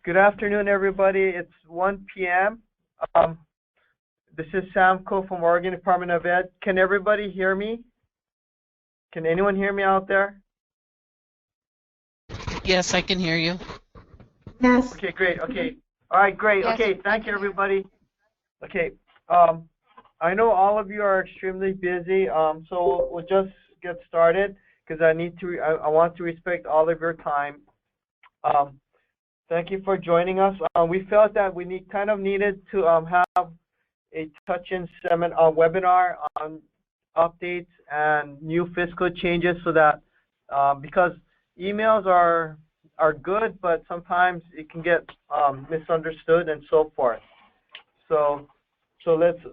Good afternoon, everybody. It's 1 p.m. This is Sam Ko from Oregon Department of Ed. Can everybody hear me? Can anyone hear me out there? Yes, I can hear you. Yes. Okay, great. Okay. All right, great. Yes, okay, thank you, everybody. Okay. I know all of you are extremely busy, so we'll just get started because I want to respect all of your time. Thank you for joining us. We felt that we needed to have a touch-in webinar on updates and new fiscal changes, so that because emails are good, but sometimes it can get misunderstood and so forth. So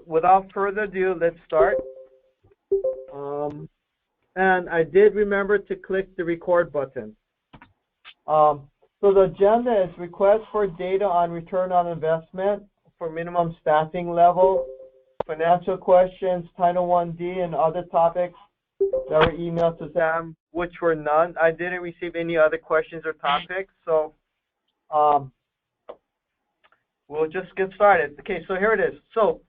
without further ado, let's start. And I did remember to click the record button. So the agenda is request for data on return on investment for minimum staffing level, financial questions, Title 1D, and other topics that were emailed to Sam, which were none. I didn't receive any other questions or topics, so we'll just get started. Okay, so here it is. So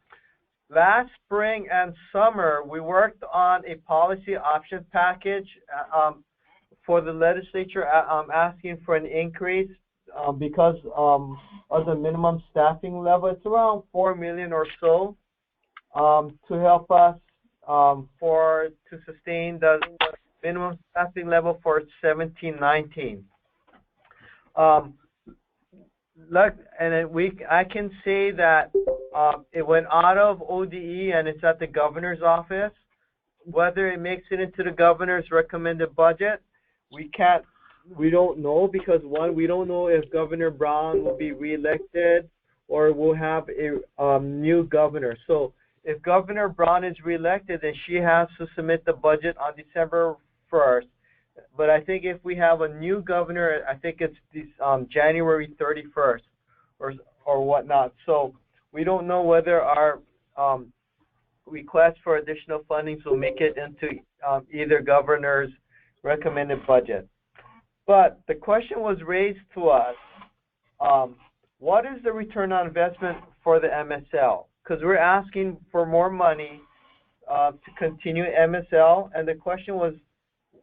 last spring and summer, we worked on a policy option package for the legislature asking for an increase because of the minimum staffing level. It's around $4 million or so to help us to sustain the minimum staffing level for 17-19. I can say that it went out of ODE and it's at the governor's office. Whether it makes it into the governor's recommended budget, we don't know, because one, we don't know if Governor Brown will be reelected or we'll have a new governor. So if Governor Brown is reelected, then she has to submit the budget on December 1st. But I think if we have a new governor, I think it's this, January 31st or whatnot. So we don't know whether our request for additional funding will make it into either governor's recommended budget. But the question was raised to us, what is the return on investment for the MSL? Because we're asking for more money to continue MSL, and the question was,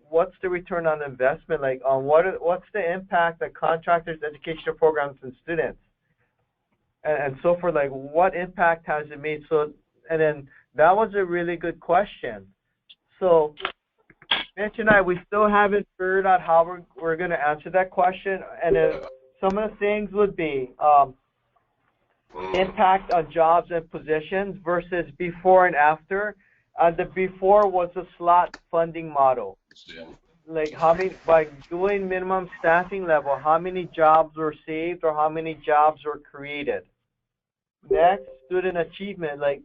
what's the return on investment? Like, what's the impact of contractors, educational programs, and students, and so forth? Like, what impact has it made? So, and then that was a really good question. So Mitch and I, we still haven't figured out how we're going to answer that question. And some of the things would be impact on jobs and positions versus before and after. The before was a slot funding model. Like by doing minimum staffing level, how many jobs were saved or how many jobs were created. Next, student achievement. Like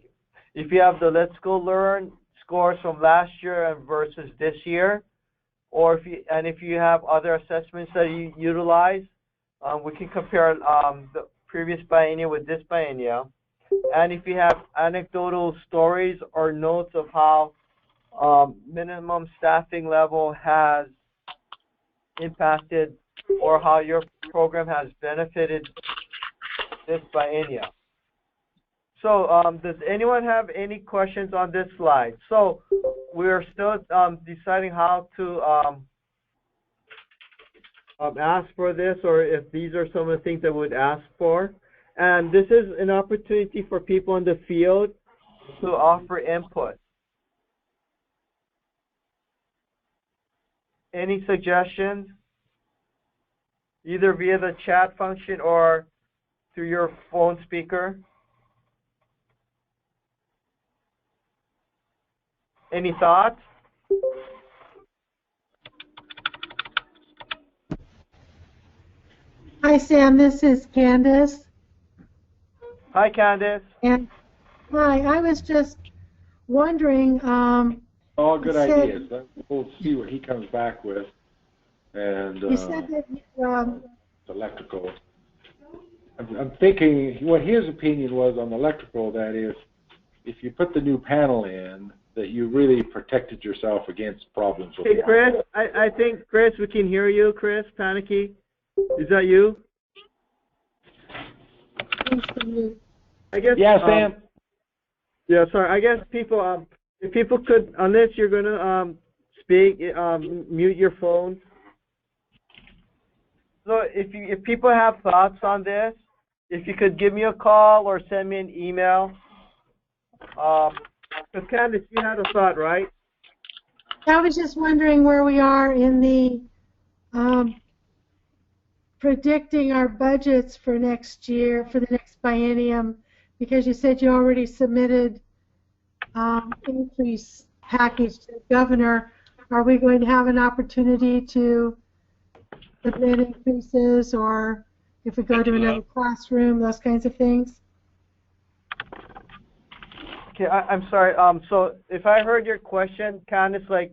if you have the Let's Go Learn scores from last year and versus this year, or if you have other assessments that you utilize, we can compare the previous biennial with this biennial. And if you have anecdotal stories or notes of how minimum staffing level has impacted or how your program has benefited this biennial. So does anyone have any questions on this slide? So we're still deciding how to ask for this, or if these are some of the things that we would ask for. And this is an opportunity for people in the field to offer input. Any suggestions? Either via the chat function or through your phone speaker? Any thoughts? Hi, Sam. This is Candace. Hi, Candace. And hi. I was just wondering. All good ideas. We'll see what he comes back with. And you said that electrical. I'm thinking what his opinion was on the electrical. That if you put the new panel in, that you really protected yourself against problems with Hey, Chris, I think, Chris, we can hear you. Chris Panicky, is that you? things to mute. I guess. Yeah, Sam. Yeah, sorry. I guess people, if people could, unless you're gonna speak, mute your phone. So if people have thoughts on this, if you could give me a call or send me an email. Because Candace, you had a thought, right? I was just wondering where we are in the predicting our budgets for next year, for the next biennium, because you said you already submitted increase package to the governor. Are we going to have an opportunity to submit increases, or if we go to another classroom, those kinds of things? Okay, I'm sorry. So if I heard your question, Candace, like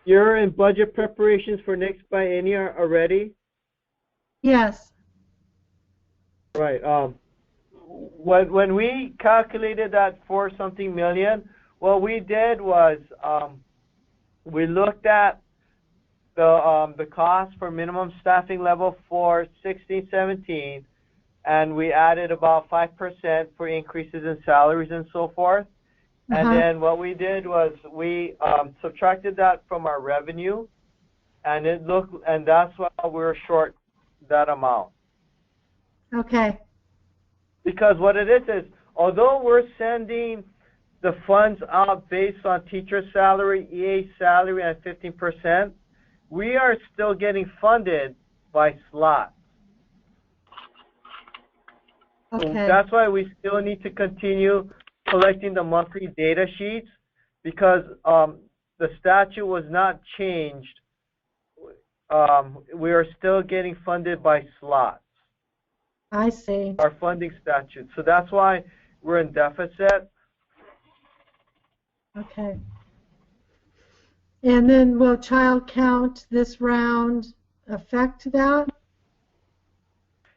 you're in budget preparations for next biennium already? Yes. Right. When we calculated that for something million, what we did was we looked at the cost for minimum staffing level for 16-17, and we added about 5% for increases in salaries and so forth. And then what we did was we subtracted that from our revenue, and that's why we're short that amount. Okay. Because what it is although we're sending the funds out based on teacher salary, EA salary, and 15%, we are still getting funded by slots. Okay. So that's why we still need to continue collecting the monthly data sheets, because the statute was not changed. We are still getting funded by slots. I see. Our funding statute. So that's why we're in deficit. Okay. And then will child count this round affect that?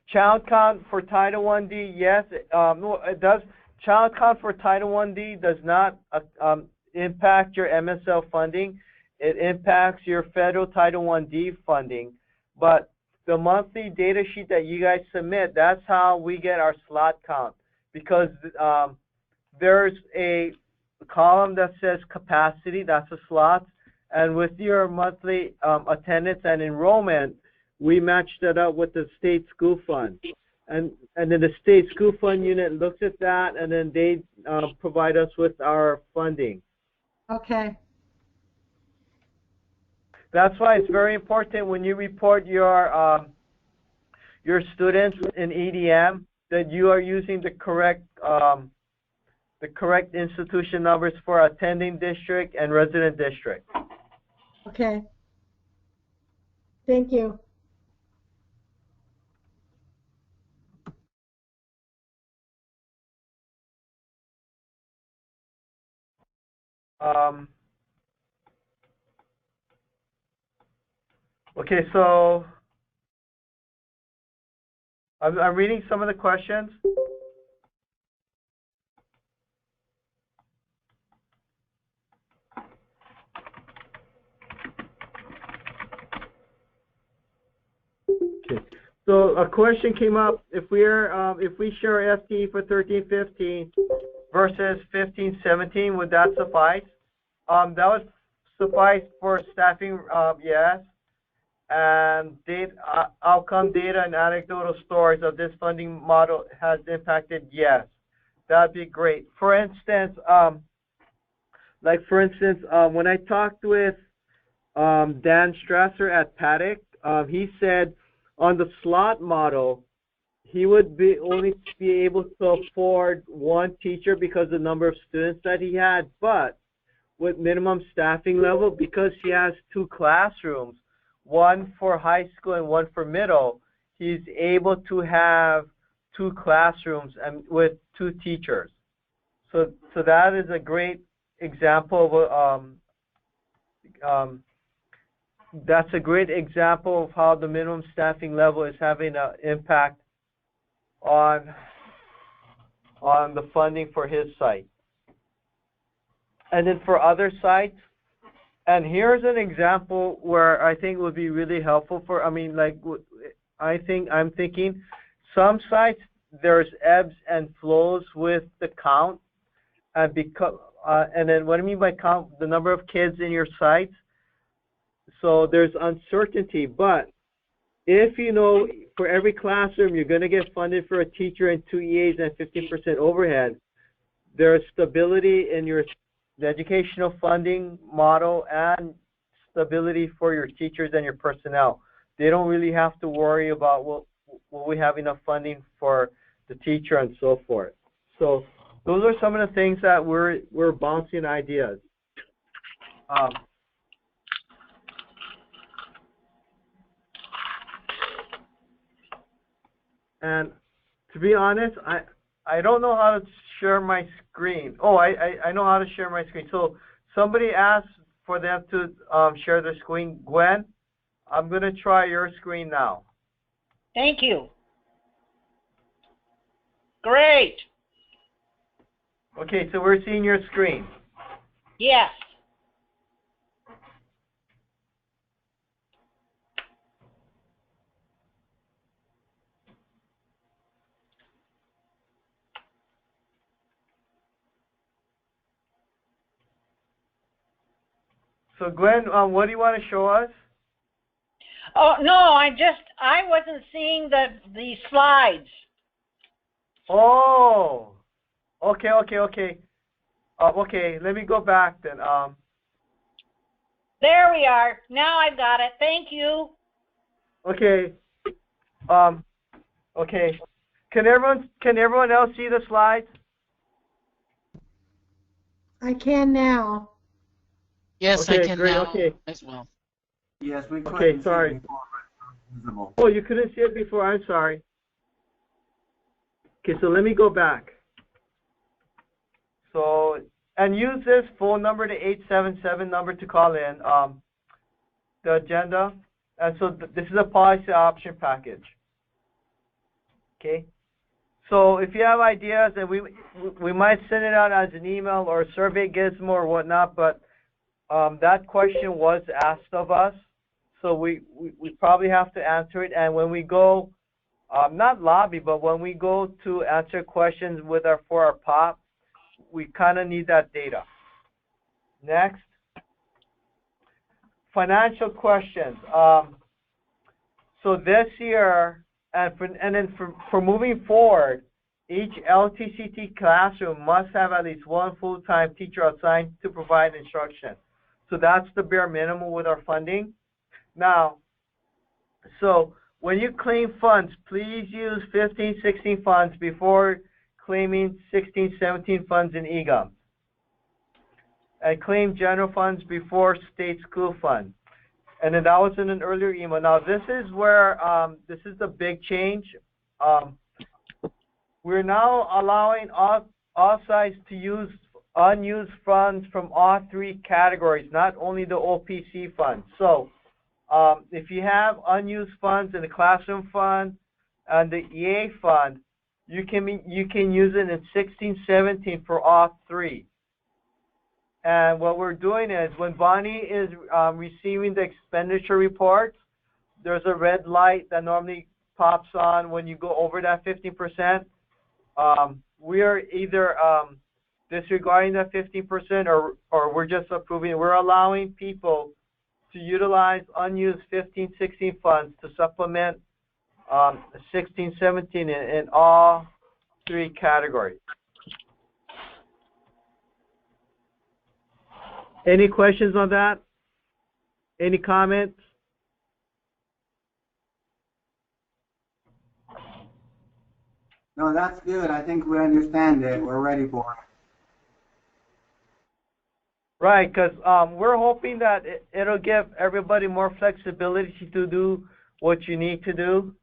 Child count for Title 1D, yes, no, it does. Child count for Title 1D does not impact your MSL funding. It impacts your federal Title 1D funding. But the monthly data sheet that you guys submit, that's how we get our slot count. Because there's a column that says capacity, that's a slot. And with your monthly attendance and enrollment, we match that up with the state school fund. And then the state school fund unit looks at that, and then they provide us with our funding. Okay. That's why it's very important when you report your students in EDM that you are using the correct institution numbers for attending district and resident district. Okay. Thank you. Okay, so I'm reading some of the questions. Okay, so a question came up: if we share FTE for 13-15 versus 15-17, would that suffice? That would suffice for staffing, yes. And outcome data and anecdotal stories of this funding model has impacted, yes. That'd be great. For instance, when I talked with Dan Strasser at Paddock, he said on the slot model, he would only be able to afford one teacher because of the number of students that he had. But with minimum staffing level, because he has 2 classrooms, one for high school and one for middle, he's able to have 2 classrooms and with 2 teachers. So that is a great example of that's a great example of how the minimum staffing level is having an impact on the funding for his site. And then for other sites, And here's an example where I think would be really helpful for, I mean, like, I'm thinking some sites, there's ebbs and flows with the count. And then what I mean by count, the number of kids in your sites. So there's uncertainty, but if you know for every classroom you're going to get funded for a teacher and 2 EAs and 15% overhead, there's stability in the educational funding model and stability for your teachers and your personnel. They don't really have to worry about will we have enough funding for the teacher and so forth. So those are some of the things that we're bouncing ideas. And to be honest, I don't know how to share my screen. Oh, I know how to share my screen. So somebody asked for them to share their screen. Gwen, I'm going to try your screen now. Thank you. Great. Okay, so we're seeing your screen. Yes. So Gwen, what do you want to show us? Oh no, I wasn't seeing the slides. Oh, okay. Okay, let me go back then. There we are. Now I've got it. Thank you. Okay. Okay. Can everyone else see the slides? I can now. Yes, Okay, I can great, now okay. as well. Yes, we couldn't Okay, see sorry. it before, but it was visible. Oh, you couldn't see it before. I'm sorry. Okay, so let me go back. So, and use this phone number, the 877 number to call in, the agenda. And so this is a policy option package. Okay? So if you have ideas, and we might send it out as an email or a survey gizmo or whatnot, but that question was asked of us. So we probably have to answer it. And when we go, not lobby, but when we go to answer questions for our POP, we kind of need that data. Next. Financial questions. So this year, and then for moving forward, each LTCT classroom must have at least one full-time teacher assigned to provide instruction. So that's the bare minimum with our funding. Now, so when you claim funds, please use 15-16 funds before claiming 16-17 funds in EGOM. And claim general funds before state school fund. And then that was in an earlier email. Now this is where, this is the big change. We're now allowing all sites to use unused funds from all three categories, not only the OPC funds. So if you have unused funds in the classroom fund and the EA fund, you can use it in 16-17 for all three. And what we're doing is when Bonnie is receiving the expenditure reports, there's a red light that normally pops on when you go over that 15%. We are either disregarding that 15% or we're just approving it. We're allowing people to utilize unused 15-16 funds to supplement 16-17 in all three categories. Any questions on that? Any comments? No, that's good. I think we understand it. We're ready for it. Right, because we're hoping that it'll give everybody more flexibility to do what you need to do.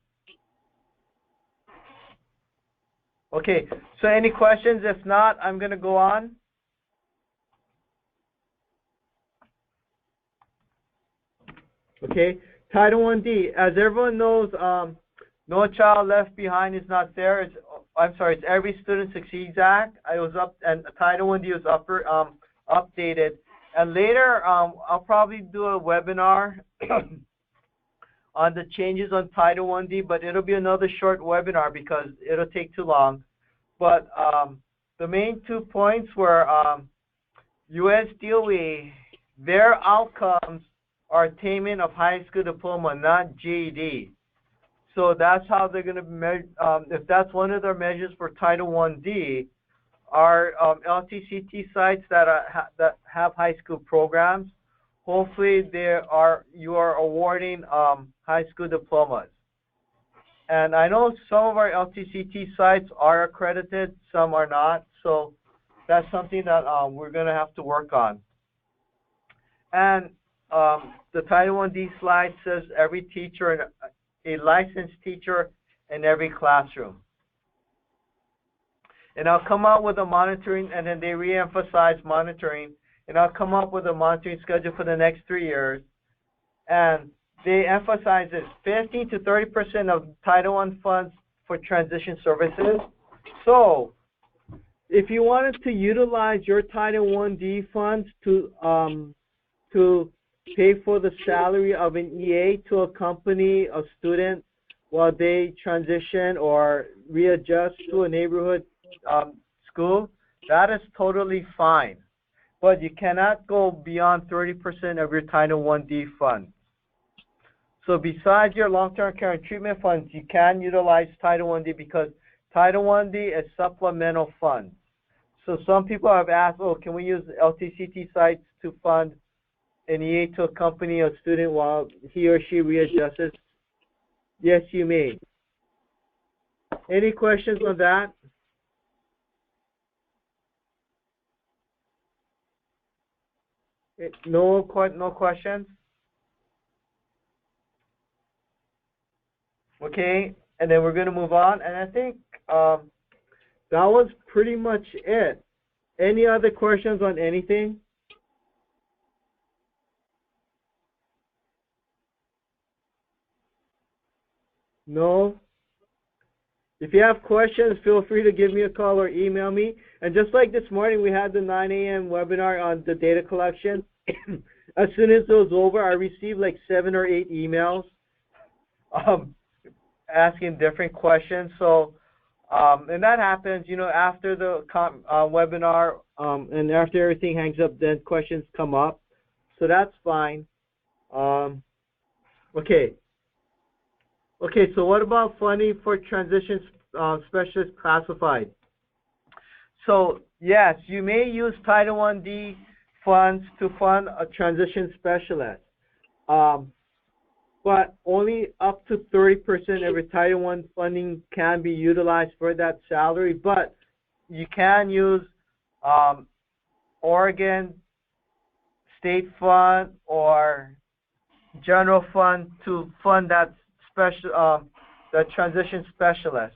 Okay, so any questions? If not, I'm going to go on. Okay, Title 1D. As everyone knows, No Child Left Behind is not there. It's Every Student Succeeds Act. I was up, and Title 1D was updated And later, I'll probably do a webinar on the changes on Title 1D, but it'll be another short webinar because it'll take too long. But the main 2 points were U.S. DOE, their outcomes are attainment of high school diploma, not GED. So that's how they're going to measure, if that's one of their measures for Title 1D, our LTCT sites that have high school programs, hopefully you are awarding high school diplomas. And I know some of our LTCT sites are accredited, some are not, so that's something that we're going to have to work on. And the Title 1D slide says every teacher, a licensed teacher in every classroom. And I'll come out with a monitoring, and then they re-emphasize monitoring, and I'll come up with a monitoring schedule for the next 3 years. And they emphasize this 15 to 30% of Title I funds for transition services. So if you wanted to utilize your Title 1D funds to pay for the salary of an EA to accompany a student while they transition or readjust to a neighborhood school, that is totally fine. But you cannot go beyond 30% of your Title 1D funds. So besides your long-term care and treatment funds, you can utilize Title 1D because Title 1D is supplemental funds. So some people have asked, oh, can we use LTCT sites to fund an EA to accompany a student while he or she readjusts? Yes, you may. Any questions on that? No questions? Okay, and then we're going to move on. And I think that was pretty much it. Any other questions on anything? No? If you have questions, feel free to give me a call or email me. And just like this morning, we had the 9 a.m. webinar on the data collection. As soon as it was over, I received like 7 or 8 emails asking different questions. So, and that happens, you know, after the webinar and after everything hangs up, then questions come up. So that's fine. Okay. Okay, so what about funding for transition specialists classified? So, yes, you may use Title 1D funds to fund a transition specialist, but only up to 30% of your Title I funding can be utilized for that salary, but you can use Oregon State Fund or General Fund to fund that the transition specialist.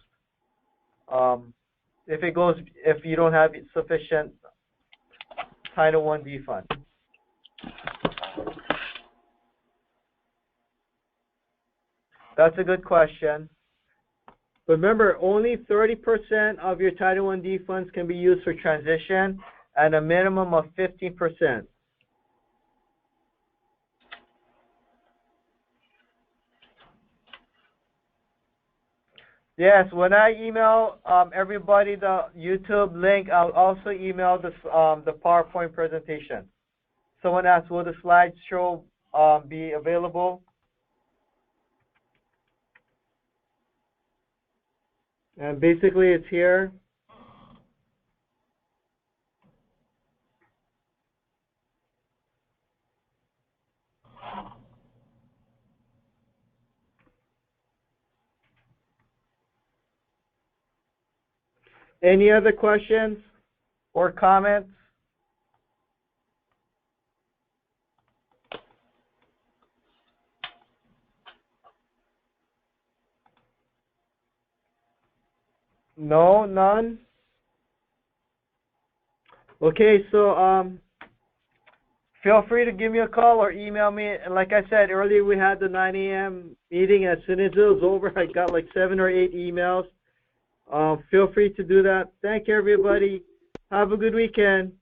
If you don't have sufficient Title 1D fund. That's a good question. But remember, only 30% of your Title 1D funds can be used for transition, and a minimum of 15%. Yes, when I email everybody the YouTube link, I'll also email the PowerPoint presentation. Someone asked, will the slideshow be available? And basically it's here. Any other questions or comments? No, none? Okay, so feel free to give me a call or email me. And like I said earlier, we had the 9 a.m. meeting. As soon as it was over, I got like 7 or 8 emails. Feel free to do that. Thank you, everybody. Have a good weekend.